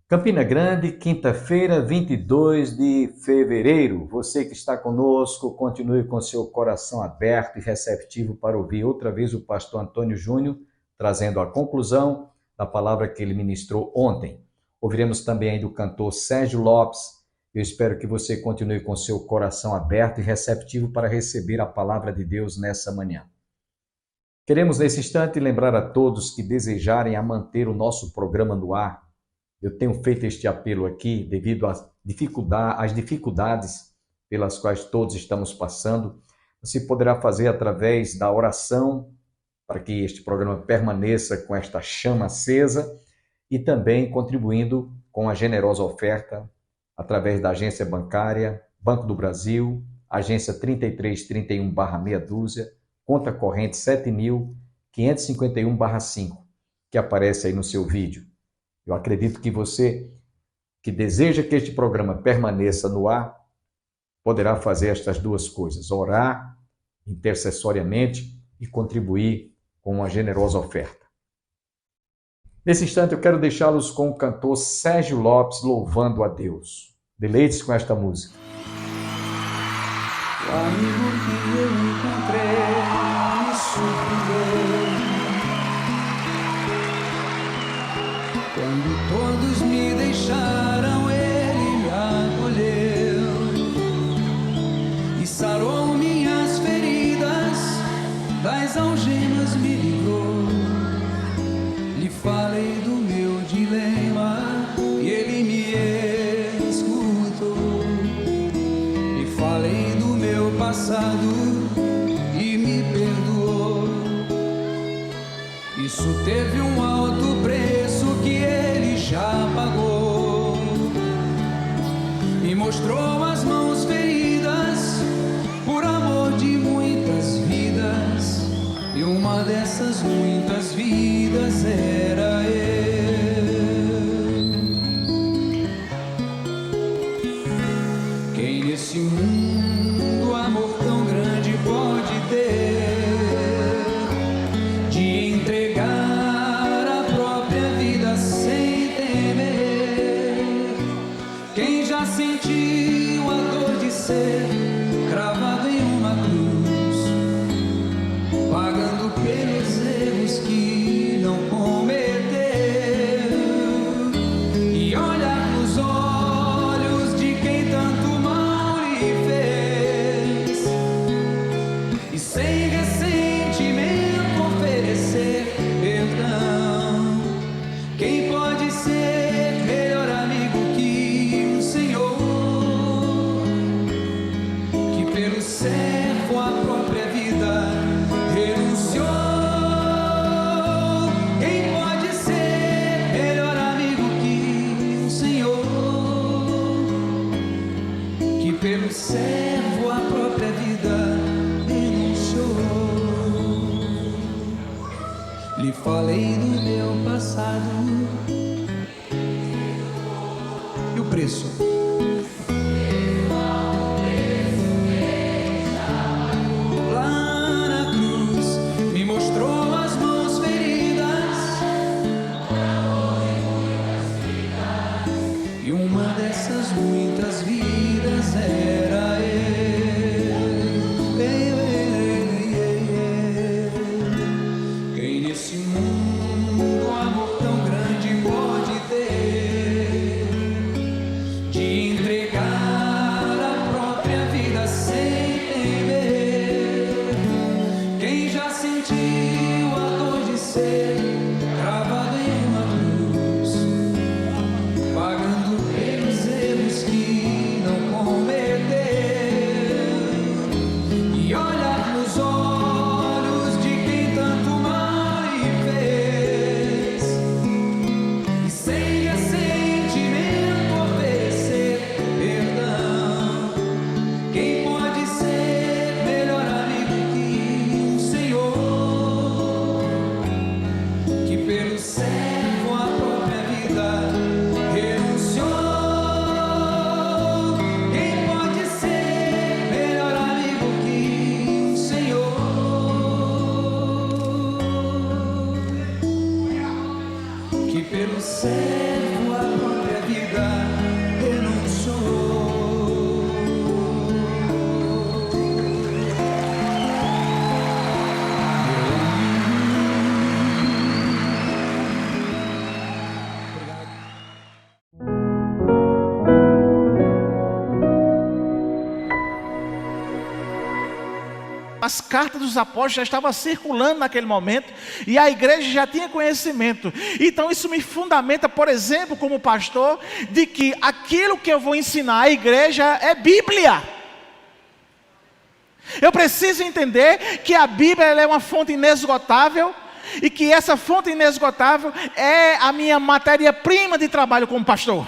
Campina Grande, quinta-feira, 22 de fevereiro. Você que está conosco, continue com seu coração aberto e receptivo para ouvir outra vez o pastor Antônio Júnior, trazendo a conclusão da palavra que ele ministrou ontem. Ouviremos também aí do cantor Sérgio Lopes. Eu espero que você continue com seu coração aberto e receptivo para receber a palavra de Deus nessa manhã. Queremos, nesse instante, lembrar a todos que desejarem a manter o nosso programa no ar. Eu tenho feito este apelo aqui devido às dificuldades pelas quais todos estamos passando. Você poderá fazer através da oração, para que este programa permaneça com esta chama acesa, e também contribuindo com a generosa oferta através da agência bancária, Banco do Brasil, agência 3331/meia dúzia, conta corrente 7.551/5, que aparece aí no seu vídeo. Eu acredito que você que deseja que este programa permaneça no ar, poderá fazer estas duas coisas: orar intercessoriamente e contribuir com uma generosa oferta. Nesse instante eu quero deixá-los com o cantor Sérgio Lopes louvando a Deus. Deleite-se com esta música. O amigo que eu encontrei me surpreendeu. Quando todos me deixaram, ele me acolheu e sarou minhas feridas, das algemas me livrou. Lhe falei do meu dilema e ele me escutou. Lhe falei do meu passado e me perdoou. Isso teve um alto preço que ele já pagou. Me mostrou as mãos feridas por amor de muitas vidas, e uma dessas muitas vidas era eu. Quem nesse mundo amor tão grande pode ter, de entregar a própria vida sem temer? Quem já sentiu a dor de ser cravado em uma cruz, pagando pelos erros que não cometeu, e olhar nos olhos de quem tanto mal lhe fez, e sem ressentimento oferecer perdão? Quem pode ser melhor amigo que o Senhor, que pelo servo a própria vida renunciou? Quem pode ser melhor amigo que o Senhor, que pelo servo a própria vida renunciou? Lhe falei do meu passado e o preço. Lá na cruz me mostrou as mãos feridas, e uma dessas muitas vidas era quem nesse mundo amor tão grande pode ter, de as cartas dos apóstolos já estavam circulando naquele momento, e a igreja já tinha conhecimento. Então isso me fundamenta, por exemplo, como pastor, de que aquilo que eu vou ensinar à igreja é Bíblia. Eu preciso entender que a Bíblia ela é uma fonte inesgotável, e que essa fonte inesgotável é a minha matéria-prima de trabalho como pastor.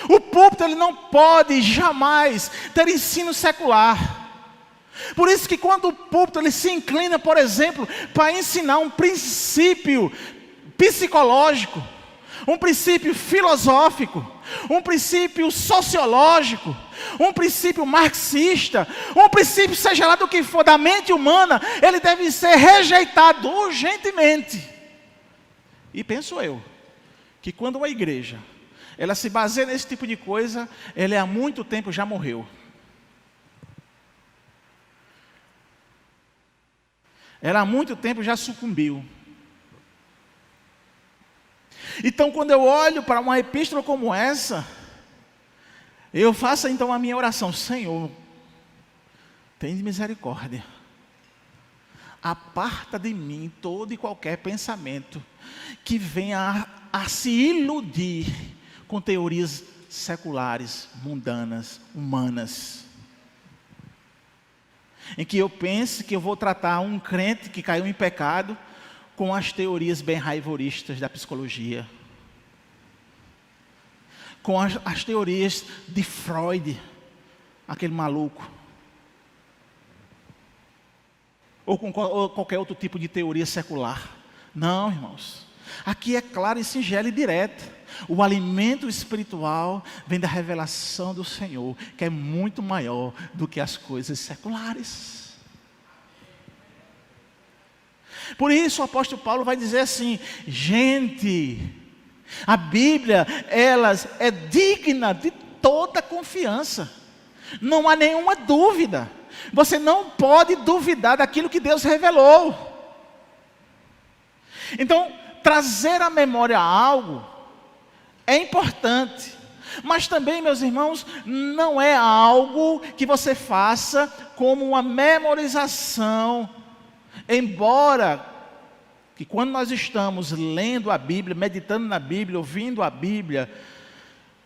O púlpito ele não pode jamais ter ensino secular. Por isso que quando o púlpito ele se inclina, por exemplo, para ensinar um princípio psicológico, um princípio filosófico, um princípio sociológico, um princípio marxista, um princípio seja lá do que for da mente humana, ele deve ser rejeitado urgentemente. E penso eu, que quando uma igreja ela se baseia nesse tipo de coisa, ela há muito tempo já morreu. Ela há muito tempo já sucumbiu. Então, quando eu olho para uma epístola como essa, eu faço então a minha oração: Senhor, tem misericórdia. Aparta de mim todo e qualquer pensamento que venha a se iludir com teorias seculares, mundanas, humanas, em que eu pense que eu vou tratar um crente que caiu em pecado com as teorias bem raivoristas da psicologia, com as teorias de Freud, aquele maluco, ou com qualquer outro tipo de teoria secular. Não, irmãos, aqui é claro e singelo e direto. O alimento espiritual vem da revelação do Senhor, que é muito maior do que as coisas seculares. Por isso o apóstolo Paulo vai dizer assim: gente, a Bíblia, ela é digna de toda confiança. Não há nenhuma dúvida. Você não pode duvidar daquilo que Deus revelou. Então, trazer à memória algo é importante, mas também, meus irmãos, não é algo que você faça como uma memorização. Embora que quando nós estamos lendo a Bíblia, meditando na Bíblia, ouvindo a Bíblia,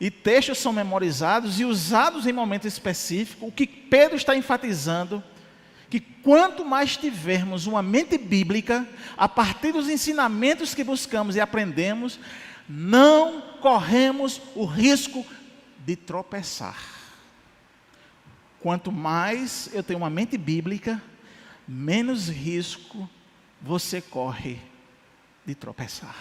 e textos são memorizados e usados em momento específico, o que Pedro está enfatizando, que quanto mais tivermos uma mente bíblica, a partir dos ensinamentos que buscamos e aprendemos, não corremos o risco de tropeçar. Quanto mais eu tenho uma mente bíblica, menos risco você corre de tropeçar.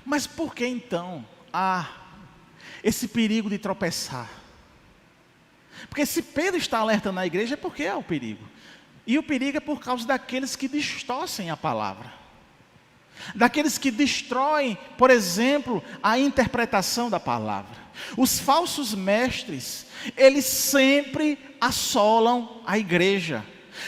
Mas por que então há esse perigo de tropeçar? Porque se Pedro está alertando a igreja, é porque há o perigo. E o perigo é por causa daqueles que distorcem a palavra. Daqueles que destroem, por exemplo, a interpretação da palavra. Os falsos mestres, eles sempre assolam a igreja.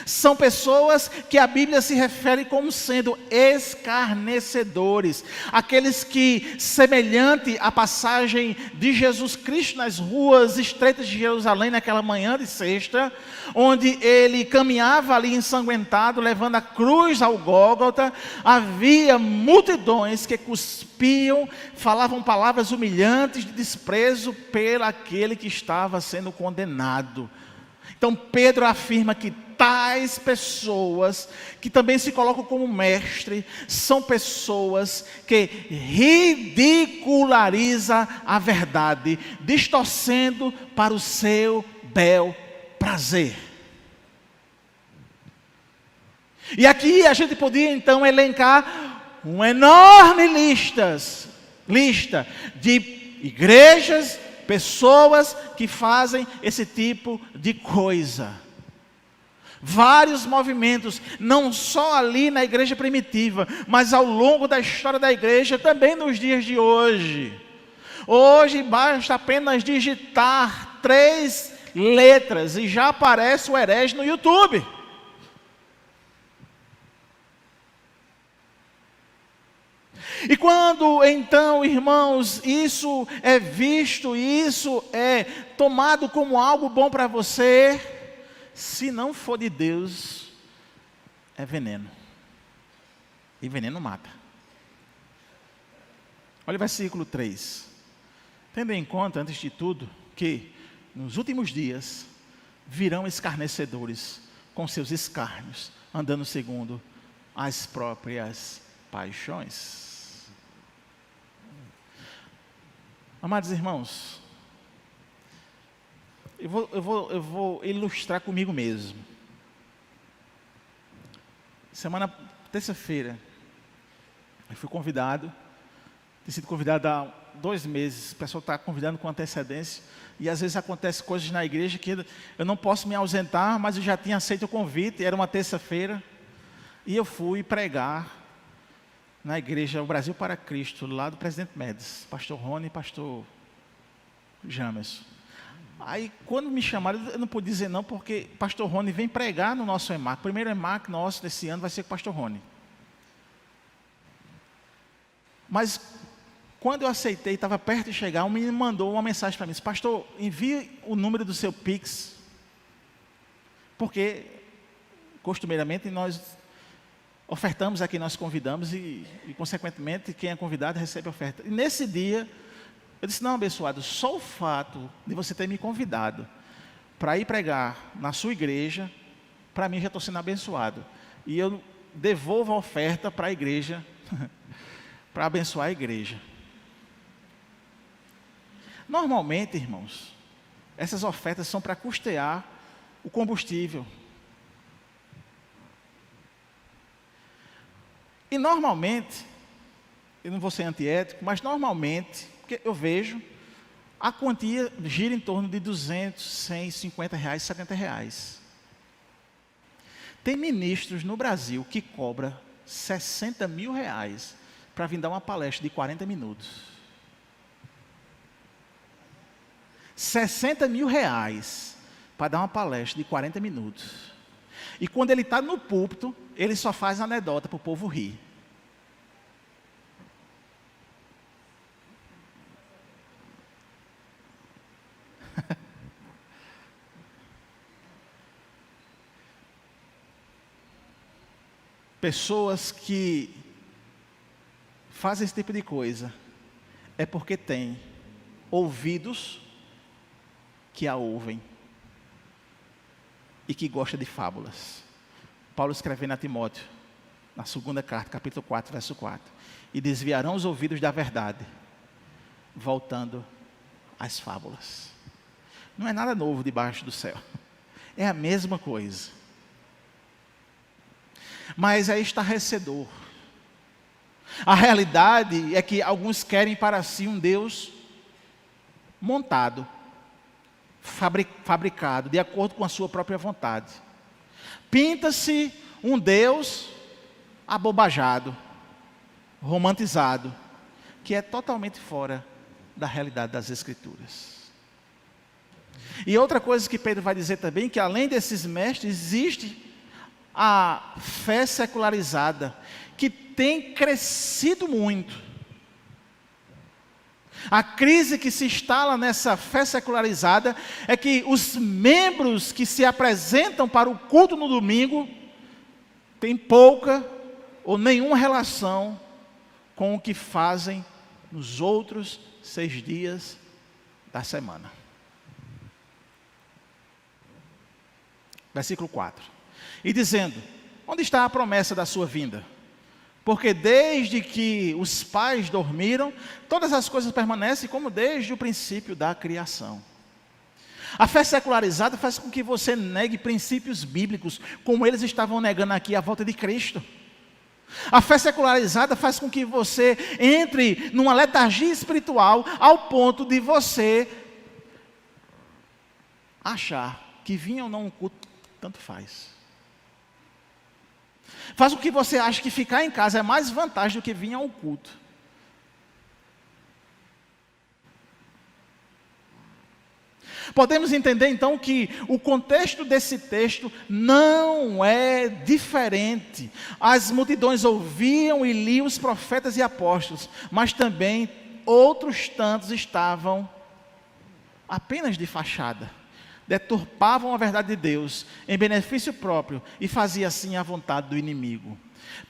São pessoas que a Bíblia se refere como sendo escarnecedores. Aqueles que, semelhante à passagem de Jesus Cristo nas ruas estreitas de Jerusalém, naquela manhã de sexta, onde ele caminhava ali ensanguentado, levando a cruz ao Gólgota, havia multidões que cuspiam, falavam palavras humilhantes de desprezo pelaquele que estava sendo condenado. Então Pedro afirma que tais pessoas, que também se colocam como mestre, são pessoas que ridicularizam a verdade, distorcendo para o seu bel prazer. E aqui a gente podia então elencar uma enorme lista de igrejas, pessoas que fazem esse tipo de coisa. Vários movimentos, não só ali na igreja primitiva, mas ao longo da história da igreja, também nos dias de hoje. Hoje basta apenas digitar 3 letras e já aparece o herege no YouTube. E quando então, irmãos, isso é visto, isso é tomado como algo bom para você, se não for de Deus, é veneno. E veneno mata. Olha o versículo 3. Tendo em conta, antes de tudo, que nos últimos dias virão escarnecedores com seus escárnios, andando segundo as próprias paixões. Amados irmãos, eu vou ilustrar comigo mesmo. Terça-feira, eu fui convidado, tenho sido convidado há 2 meses, o pessoal está convidando com antecedência, e às vezes acontecem coisas na igreja que eu não posso me ausentar, mas eu já tinha aceito o convite, era uma terça-feira, e eu fui pregar na igreja O Brasil para Cristo, lá do Presidente Médici, pastor Rony e pastor Jamerson. Aí quando me chamaram, eu não pude dizer não, porque pastor Rony vem pregar no nosso EMAC. O primeiro EMAC nosso desse ano vai ser com o pastor Rony. Mas quando eu aceitei, estava perto de chegar, um menino mandou uma mensagem para mim, disse: pastor, envie o número do seu Pix, porque costumeiramente nós ofertamos a quem nós convidamos e, consequentemente, quem é convidado recebe a oferta. E nesse dia, eu disse: não, abençoado, só o fato de você ter me convidado para ir pregar na sua igreja, para mim já estou sendo abençoado. E eu devolvo a oferta para a igreja, para abençoar a igreja. Normalmente, irmãos, essas ofertas são para custear o combustível. E normalmente, eu não vou ser antiético, mas normalmente, porque eu vejo, a quantia gira em torno de 200, 100, 50 reais, 70 reais. Tem ministros no Brasil que cobram 60 mil reais para vir dar uma palestra de 40 minutos. 60 mil reais para dar uma palestra de 40 minutos. E quando ele está no púlpito, ele só faz anedota para o povo rir. Pessoas que fazem esse tipo de coisa é porque têm ouvidos que a ouvem e que gosta de fábulas. Paulo escrevendo a Timóteo, na 2ª carta, capítulo 4, verso 4. E desviarão os ouvidos da verdade, voltando às fábulas. Não é nada novo debaixo do céu. É a mesma coisa. Mas é estarrecedor. A realidade é que alguns querem para si um Deus montado, fabricado, de acordo com a sua própria vontade. Pinta-se um Deus abobajado, romantizado, que é totalmente fora da realidade das Escrituras. E outra coisa que Pedro vai dizer também, que além desses mestres, existe a fé secularizada, que tem crescido muito. A crise que se instala nessa fé secularizada é que os membros que se apresentam para o culto no domingo têm pouca ou nenhuma relação com o que fazem nos outros 6 dias da semana. Versículo 4. E dizendo: onde está a promessa da sua vinda? Porque desde que os pais dormiram, todas as coisas permanecem como desde o princípio da criação. A fé secularizada faz com que você negue princípios bíblicos, como eles estavam negando aqui à volta de Cristo. A fé secularizada faz com que você entre numa letargia espiritual, ao ponto de você achar que vir ou não um culto, tanto faz. Faz com que você ache que ficar em casa é mais vantagem do que vir a um culto. Podemos entender então que o contexto desse texto não é diferente. As multidões ouviam e liam os profetas e apóstolos, mas também outros tantos estavam apenas de fachada, deturpavam a verdade de Deus em benefício próprio e faziam assim a vontade do inimigo.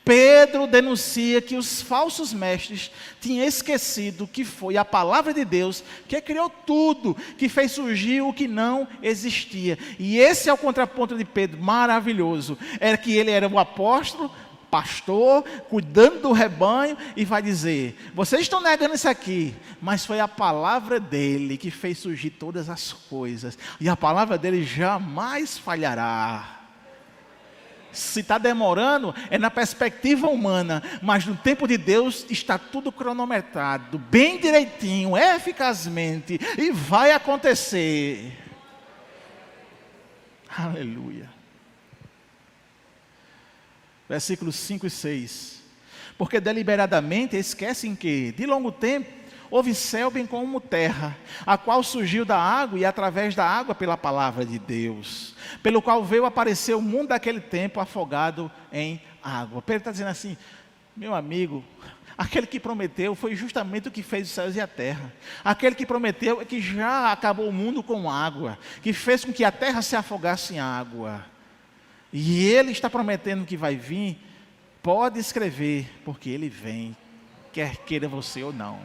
Pedro denuncia que os falsos mestres tinham esquecido que foi a palavra de Deus que criou tudo, que fez surgir o que não existia. E esse é o contraponto de Pedro, maravilhoso. Era que ele era o apóstolo, pastor, cuidando do rebanho, e vai dizer: vocês estão negando isso aqui, mas foi a palavra dele que fez surgir todas as coisas, e a palavra dele jamais falhará. Se está demorando, é na perspectiva humana, mas no tempo de Deus está tudo cronometrado, bem direitinho, eficazmente, e vai acontecer. Aleluia. Versículos 5 e 6. Porque deliberadamente esquecem que, de longo tempo, houve céu bem como terra, a qual surgiu da água e através da água pela palavra de Deus, pelo qual veio aparecer o mundo daquele tempo afogado em água. Pedro está dizendo assim: meu amigo, aquele que prometeu foi justamente o que fez os céus e a terra. Aquele que prometeu é que já acabou o mundo com água, que fez com que a terra se afogasse em água. E ele está prometendo que vai vir. Pode escrever, porque ele vem, quer queira você ou não.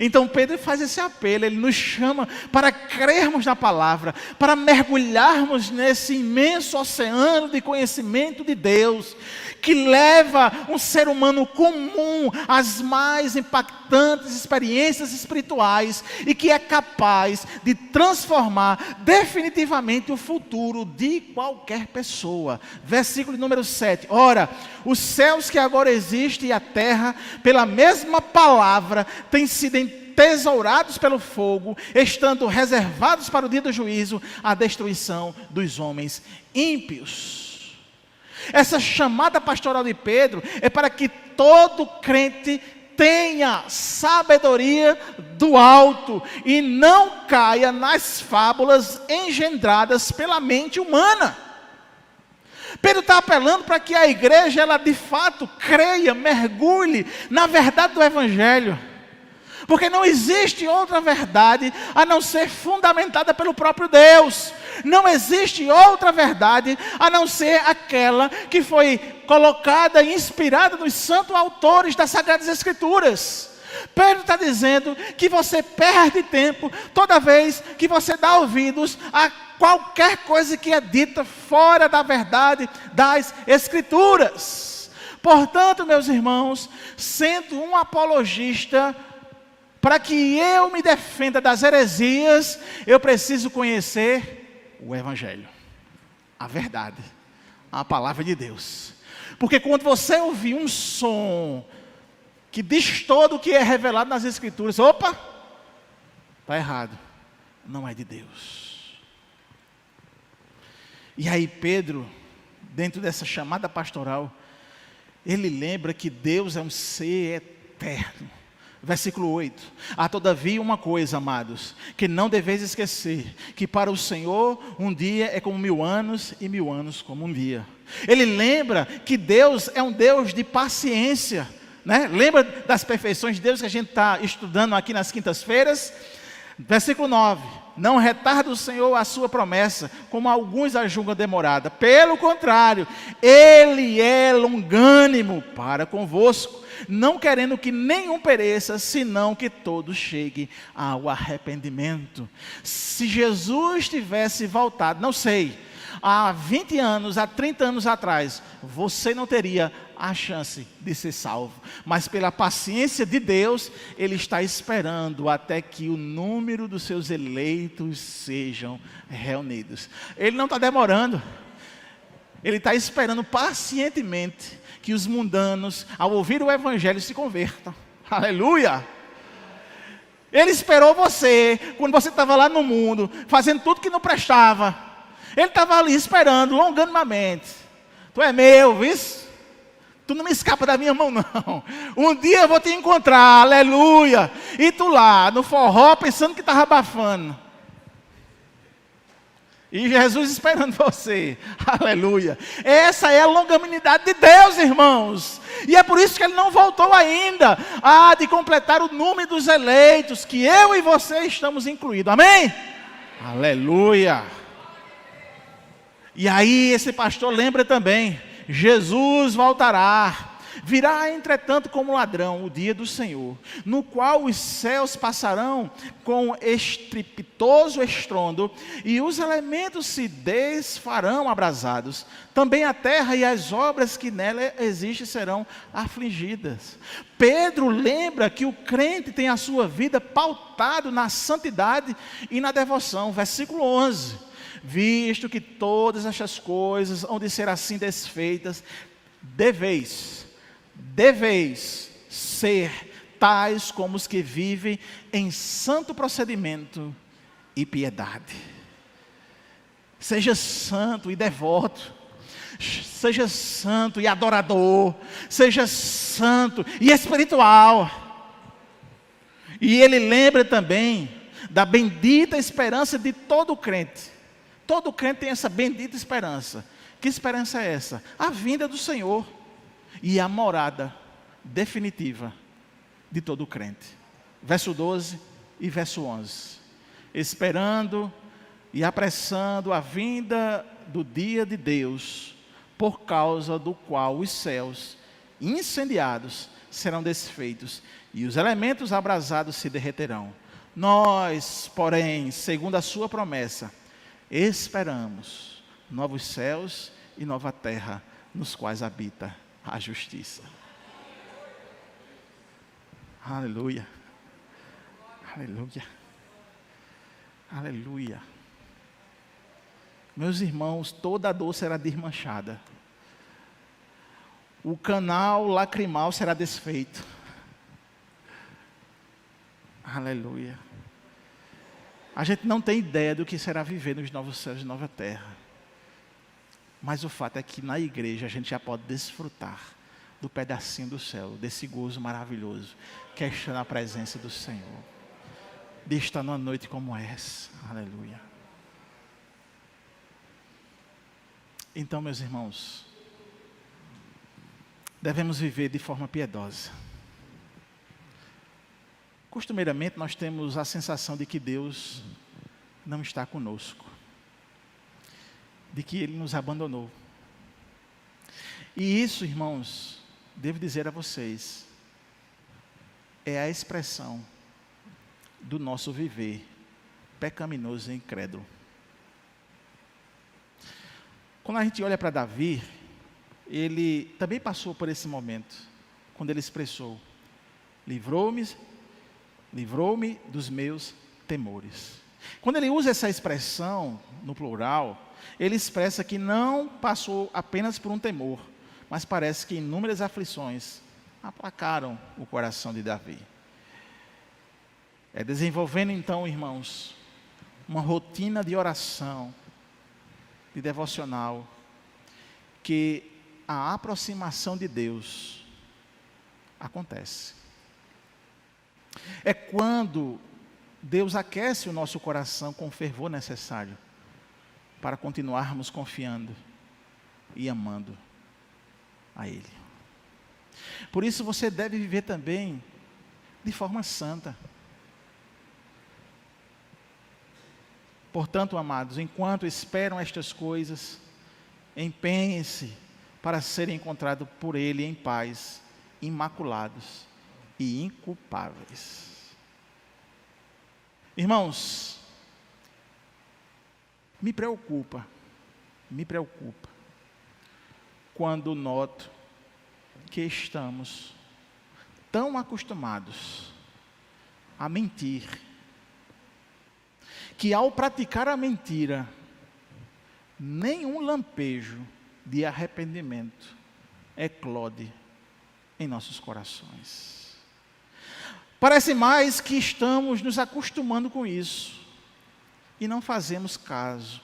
Então Pedro faz esse apelo, ele nos chama para crermos na palavra, para mergulharmos nesse imenso oceano de conhecimento de Deus, que leva um ser humano comum às mais impactantes experiências espirituais e que é capaz de transformar definitivamente o futuro de qualquer pessoa. Versículo número 7. Ora, os céus que agora existem e a terra, pela mesma palavra, têm sido entesourados pelo fogo, estando reservados para o dia do juízo, a destruição dos homens ímpios. Essa chamada pastoral de Pedro é para que todo crente tenha sabedoria do alto e não caia nas fábulas engendradas pela mente humana. Pedro está apelando para que a igreja, ela de fato creia, mergulhe na verdade do Evangelho. Porque não existe outra verdade a não ser fundamentada pelo próprio Deus. Não existe outra verdade a não ser aquela que foi colocada e inspirada nos santos autores das Sagradas Escrituras. Pedro está dizendo que você perde tempo toda vez que você dá ouvidos a qualquer coisa que é dita fora da verdade das Escrituras. Portanto, meus irmãos, sendo um apologista, para que eu me defenda das heresias, eu preciso conhecer o Evangelho, a verdade, a palavra de Deus. Porque quando você ouvir um som que destoa do que é revelado nas Escrituras, opa, está errado, não é de Deus. E aí Pedro, dentro dessa chamada pastoral, ele lembra que Deus é um ser eterno. Versículo 8. Há todavia uma coisa, amados, que não deveis esquecer, que para o Senhor um dia é como 1000 anos e 1000 anos como um dia. Ele lembra que Deus é um Deus de paciência, né? Lembra das perfeições de Deus que a gente está estudando aqui nas quintas-feiras? Versículo 9. Não retarda o Senhor a sua promessa, como alguns a julgam demorada. Pelo contrário, Ele é longânimo para convosco, não querendo que nenhum pereça, senão que todos cheguem ao arrependimento. Se Jesus tivesse voltado, não sei, há 20 anos, há 30 anos atrás, você não teria a chance de ser salvo. Mas pela paciência de Deus, Ele está esperando até que o número dos seus eleitos sejam reunidos. Ele não está demorando. Ele está esperando pacientemente que os mundanos, ao ouvir o Evangelho, se convertam. Aleluia! Ele esperou você, quando você estava lá no mundo, fazendo tudo que não prestava. Ele estava ali esperando, longanimamente. Tu é meu, viu? Tu não me escapa da minha mão, não. Um dia eu vou te encontrar, aleluia. E tu lá, no forró, pensando que estava abafando. E Jesus esperando você, aleluia. Essa é a longanimidade de Deus, irmãos. E é por isso que Ele não voltou ainda. De completar o número dos eleitos, que eu e você estamos incluídos, amém? Aleluia. E aí esse pastor lembra também, Jesus voltará. Virá, entretanto, como ladrão o dia do Senhor, no qual os céus passarão com estrepitoso estrondo, e os elementos se desfarão abrasados. Também a terra e as obras que nela existem serão afligidas. Pedro lembra que o crente tem a sua vida pautado na santidade e na devoção. Versículo 11. Visto que todas estas coisas hão de ser assim desfeitas, deveis ser tais como os que vivem em santo procedimento e piedade. Seja santo e devoto, seja santo e adorador, seja santo e espiritual. E ele lembra também da bendita esperança de todo crente. Todo crente tem essa bendita esperança. Que esperança é essa? A vinda do Senhor e a morada definitiva de todo crente. Verso 12 e verso 11. Esperando e apressando a vinda do dia de Deus, por causa do qual os céus incendiados serão desfeitos e os elementos abrasados se derreterão. Nós, porém, segundo a sua promessa, esperamos novos céus e nova terra, nos quais habita a justiça. Aleluia. Aleluia. Aleluia. Meus irmãos, toda a dor será desmanchada. O canal lacrimal será desfeito. Aleluia. A gente não tem ideia do que será viver nos novos céus e nova terra. Mas o fato é que na igreja a gente já pode desfrutar do pedacinho do céu, desse gozo maravilhoso, que é estar na presença do Senhor. De estar numa noite como essa. Aleluia. Então, meus irmãos, devemos viver de forma piedosa. Costumeiramente nós temos a sensação de que Deus não está conosco, de que Ele nos abandonou. E isso, irmãos, devo dizer a vocês, é a expressão do nosso viver pecaminoso e incrédulo. Quando a gente olha para Davi, ele também passou por esse momento, quando ele expressou: livrou-me dos meus temores. Quando ele usa essa expressão no plural, ele expressa que não passou apenas por um temor, mas parece que inúmeras aflições aplacaram o coração de Davi. Desenvolvendo então, irmãos, uma rotina de oração, de devocional, que a aproximação de Deus acontece. É quando Deus aquece o nosso coração com o fervor necessário para continuarmos confiando e amando a Ele. Por isso você deve viver também de forma santa. Portanto, amados, enquanto esperam estas coisas, empenhem-se para serem encontrados por Ele em paz, imaculados e inculpáveis. Irmãos, me preocupa quando noto que estamos tão acostumados a mentir, que ao praticar a mentira, nenhum lampejo de arrependimento eclode em nossos corações. Parece mais que estamos nos acostumando com isso e não fazemos caso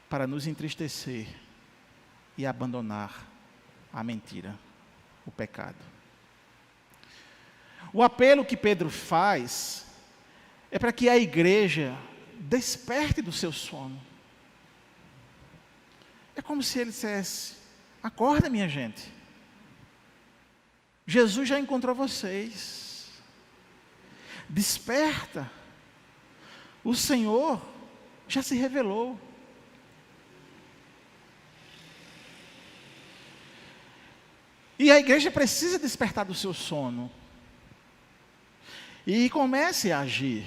para nos entristecer e abandonar a mentira. o pecado. O apelo que Pedro faz é para que a igreja desperte do seu sono. É como se ele dissesse: acorda, minha gente. Jesus já encontrou vocês. Desperta. O Senhor já se revelou. E a igreja precisa despertar do seu sono. E comece a agir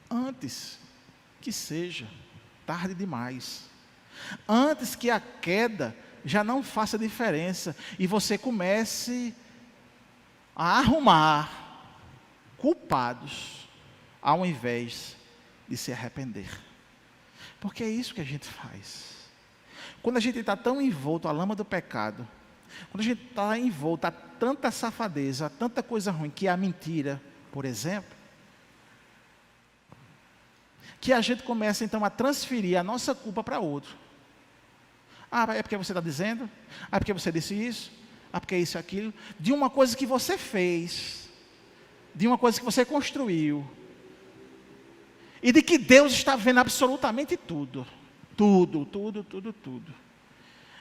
antes que seja tarde demais. Antes que a queda já não faça diferença e você comece a arrumar culpados ao invés de se arrepender. Porque é isso que a gente faz. Quando a gente está tão envolto à lama do pecado, quando a gente está envolto a tanta safadeza, a tanta coisa ruim, que é a mentira, por exemplo, que a gente começa então a transferir a nossa culpa para outro. Ah, é porque você está dizendo? Ah, é porque você disse isso? Ah, porque é isso e aquilo? De uma coisa que você fez, de uma coisa que você construiu, e de que Deus está vendo absolutamente tudo. Tudo.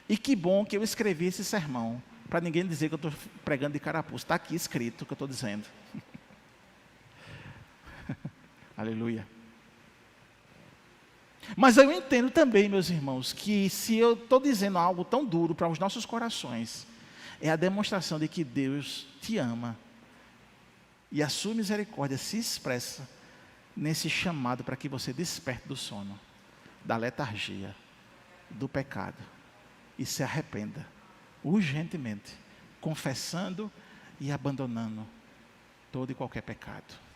E que bom que eu escrevi esse sermão, para ninguém dizer que eu estou pregando de carapuça. Está aqui escrito o que eu estou dizendo. Aleluia. Mas eu entendo também, meus irmãos, que se eu estou dizendo algo tão duro para os nossos corações, é a demonstração de que Deus te ama. E a sua misericórdia se expressa nesse chamado para que você desperte do sono, da letargia, do pecado, e se arrependa, urgentemente, confessando e abandonando todo e qualquer pecado.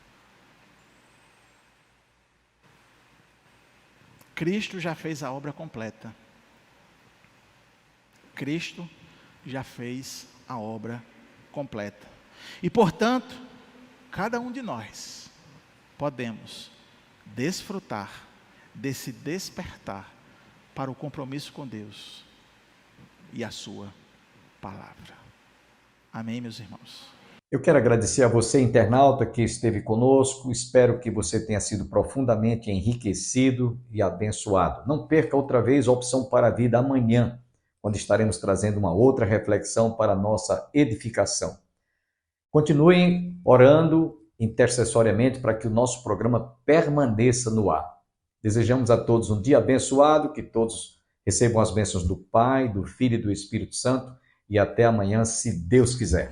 Cristo já fez a obra completa. Cristo já fez a obra completa. E, portanto, cada um de nós podemos desfrutar desse despertar para o compromisso com Deus e a sua palavra. Amém, meus irmãos? Eu quero agradecer a você, internauta, que esteve conosco. Espero que você tenha sido profundamente enriquecido e abençoado. Não perca outra vez a opção para a vida amanhã, quando estaremos trazendo uma outra reflexão para a nossa edificação. Continuem orando intercessoriamente para que o nosso programa permaneça no ar. Desejamos a todos um dia abençoado, que todos recebam as bênçãos do Pai, do Filho e do Espírito Santo, e até amanhã, se Deus quiser.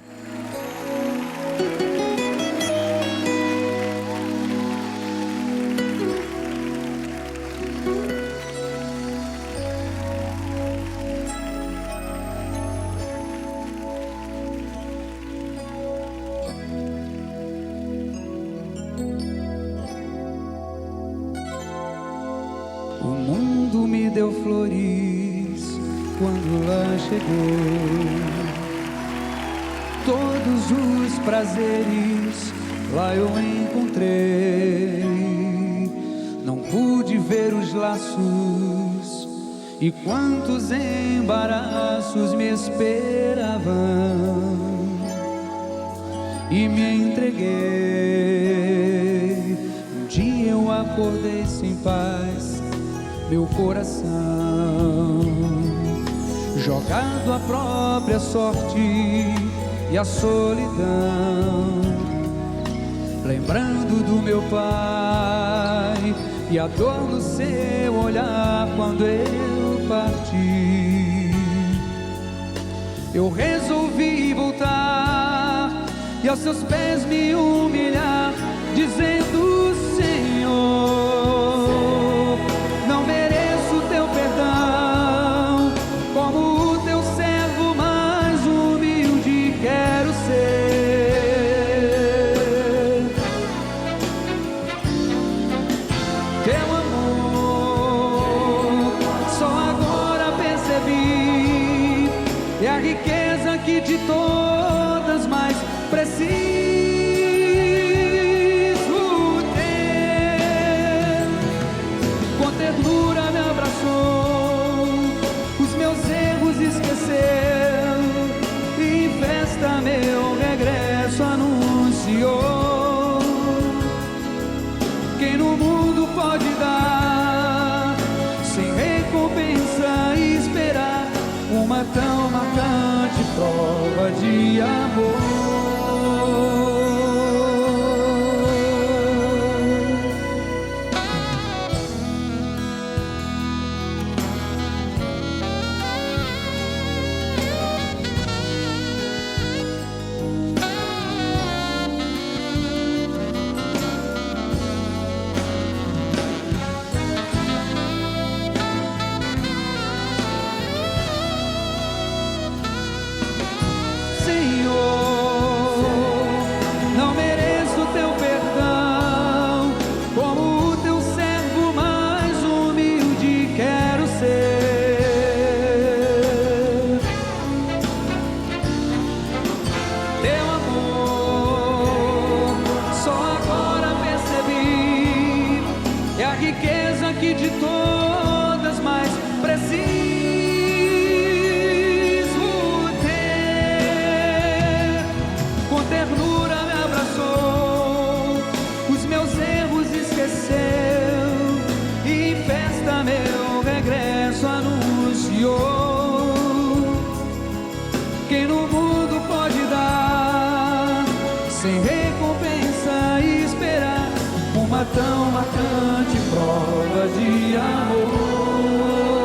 O mundo me deu flores quando lá chegou. Todos os prazeres lá eu encontrei. Não pude ver os laços e quantos embaraços me esperavam. E me entreguei. Um dia eu acordei sem paz, meu coração jogado à própria sorte e à solidão, lembrando do meu pai e a dor no seu olhar quando eu parti. Eu resolvi voltar e aos seus pés me humilhar, dizendo: Senhor, não mereço teu perdão, como o teu servo mais humilde quero ser. Teu amor, só agora percebi, é a riqueza que de todas mais preciso ter. Com ternura me abraçou, os meus erros esqueceu e fez tão marcante prova de amor. Que de todas mais preciso ter. Com ternura me abraçou, os meus erros esqueceu, e em festa meu regresso anunciou. Quem no mundo pode dar sem recompensa e esperar uma tão marcante prova de amor.